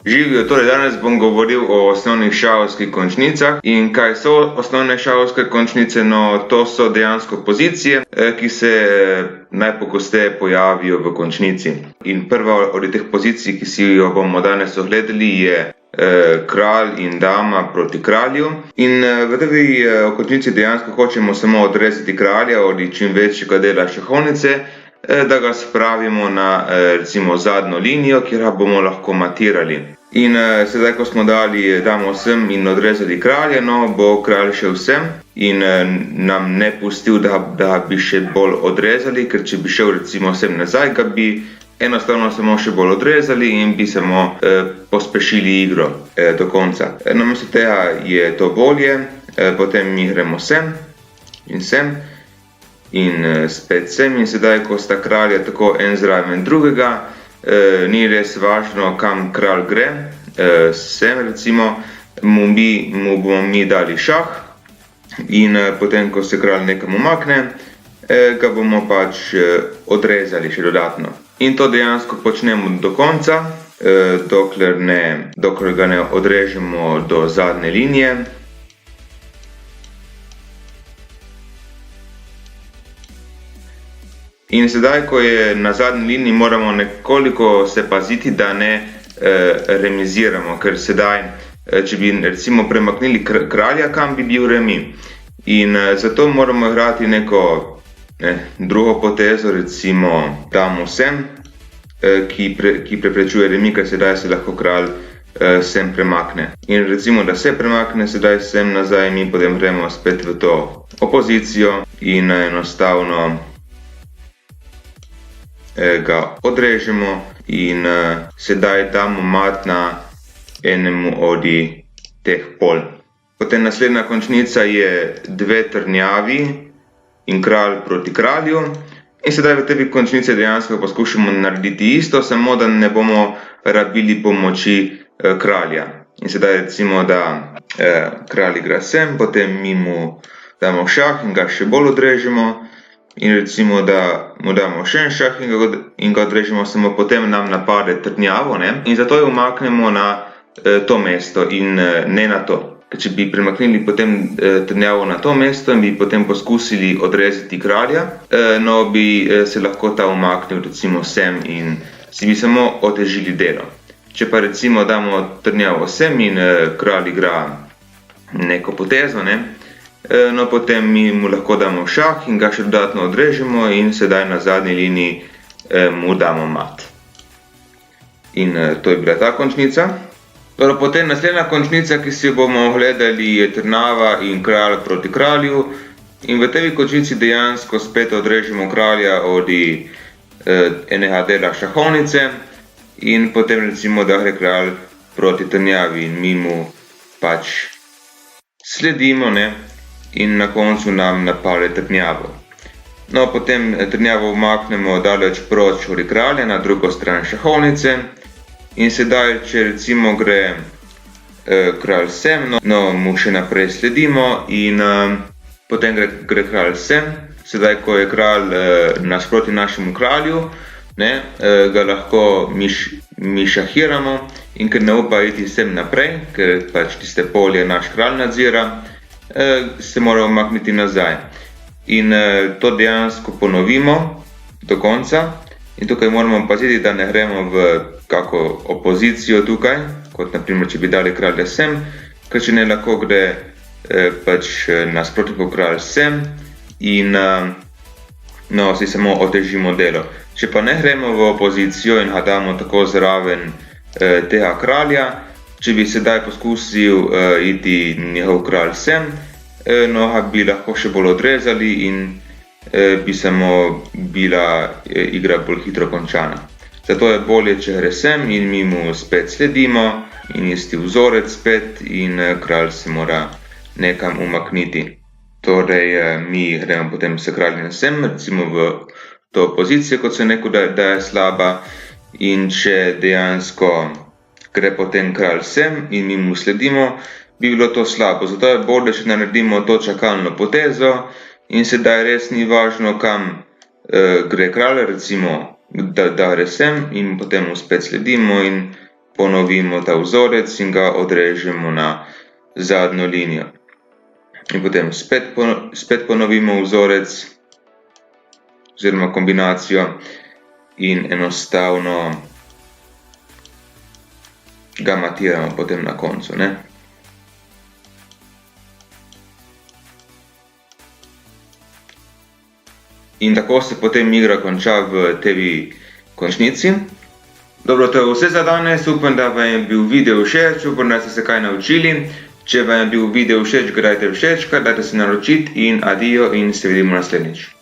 Živijo, torej danes bom govoril o osnovnih šahovskih končnicah. In kaj so osnovne šahovske končnice? No, to so dejansko pozicije, ki se najpogosteje pojavijo v končnici. In prva od teh pozicij, ki si jo bomo danes ogledali, je kralj in dama proti kralju. In v tej končnici dejansko hočemo samo odrezati kralja od čim večjega dela šahovnice, da ga spravimo na recimo zadnjo linijo, kjer ga bomo lahko matirali. In sedaj, ko smo dali damo sem in odrezali kralja, no, bo kralj šel sem in nam ne pustil, da bi še bolj odrezali, ker če bi šel recimo sem nazaj, ga bi enostavno samo še bolj odrezali in bi samo pospešili igro do konca. Namesto tega je to bolje, potem mi gremo sem in sem. In spet sem in sedaj, ko sta kralja tako en zraven drugega, ni res važno, kam kralj gre, sem recimo, mu bomo mi dali šah in potem, ko se kralj nekam umakne, ga bomo pač odrezali še dodatno. In to dejansko počnemo do konca, dokler ga ne odrežemo do zadnje linije. In sedaj, ko je na zadnji liniji, moramo nekoliko se paziti, da ne remiziramo, ker sedaj, če bi recimo premaknili kralja, kam bi bil remi. In zato moramo igrati neko drugo potezo, recimo damo sem, ki preprečuje remi, ker sedaj se lahko kralj sem premakne. In recimo, da se premakne sedaj sem nazaj, mi potem gremo spet v to opozicijo in enostavno ga odrežemo in sedaj damo mat na enemu od teh pol. Potem naslednja končnica je dve trdnjavi in kralj proti kralju. In sedaj v tej končnici dejansko poskušamo narediti isto, samo da ne bomo rabili pomoči kralja. In sedaj recimo, da kralj igra sem, potem mi mu damo šah in ga še bolj odrežemo. In recimo, da mu damo še en šah in ga odrežemo, samo potem nam napade trdnjavo, ne? In zato jo umaknemo na to mesto in ne na to. Ker če bi premaknili potem trdnjavo na to mesto in bi potem poskusili odrezati kralja, no bi se lahko ta umaknil recimo sem in si bi samo otežili delo. Če pa recimo damo trdnjavo sem in kralj igra neko potezo, ne? No, potem mi mu lahko damo šah in ga še dodatno odrežemo in sedaj na zadnji liniji mu damo mat. In to je bila ta končnica. Potem naslednja končnica, ki si jo bomo ogledali, je trdnjava in kralj proti kralju. In v tej končnici dejansko spet odrežemo kralja od enega dela šahovnice in potem recimo, da gre kralj proti trdnjavi in mi mu pač sledimo, ne? In na koncu nam napade trdnjavo. No, potem trdnjavo umaknemo daleč proč od kralja na drugo stran šahovnice. In sedaj, če recimo gre kralj sem, no, mu še naprej sledimo in potem gre kralj sem. Sedaj, ko je kralj nasproti našemu kralju, ne, ga lahko mi šahiramo in ker ne upa iti sem naprej, ker pač tiste polje naš kralj nadzira, se mora umakniti nazaj. In to dejansko ponovimo do konca. In tukaj moramo paziti, da ne gremo v kako opozicijo tukaj, kot naprimer, če bi dali kralja sem, ker če ne lahko gre pač nasprotnikov kralj sem in no, si samo otežimo delo. Če pa ne gremo v opozicijo in ga damo tako zraven tega kralja, če bi sedaj poskusil iti njegov kralj sem, no, ga bi lahko še bolj odrezali in bi samo bila igra bolj hitro končana. Zato je bolje, če gre sem in mi mu spet sledimo in isti vzorec spet in kralj se mora nekam umakniti. Torej, mi gremo potem s kraljem sem, recimo v to pozicijo, kot sem rekel, da je slaba. In če dejansko gre potem kralj sem in mi mu sledimo, bi bilo to slabo. Zato je bolje, če naredimo to čakalno potezo in sedaj res ni važno, kam gre kralj, recimo, da gre sem in potem mu spet sledimo in ponovimo ta vzorec in ga odrežemo na zadnjo linijo. In potem spet ponovimo vzorec oziroma kombinacijo in enostavno ga matiramo potem na koncu, ne. In tako se potem igra konča v tej končnici. Dobro, to je vse za danes, upam, da vam je bil video všeč, upam, da ste se kaj naučili. Če vam je bil video všeč, ga dajte všečka, dajte se naročiti in adijo in se vidimo naslednjič.